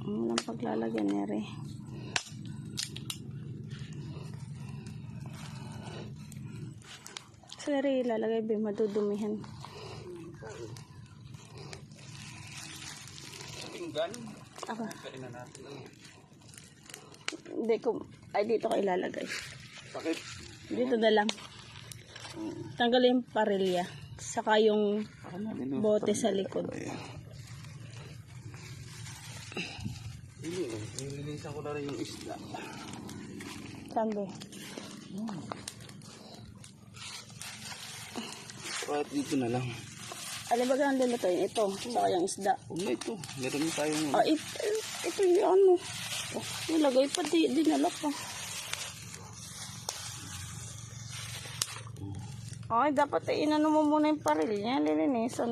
Ang paglalagyan niya rin. Sari, ilalagay ba madudumihan. Pinggan. Aba. Kain na natin. Hindi ko, ay dito ko ilalagay. Bakit? Dito na lang. Tanggalin yung parilya. Saka yung bote sa likod. Nililisan ko na rin yung isda. Saan ba? Kahit dito na lang. Alibagan din ito yun. Ito. Saka yung isda. Huwag na ito. Meron tayong... Ah, ito yung ano. Oh, nilagay pa. Dinala pa. Ay, dapat inano mo muna yung parilya. Lilinisan.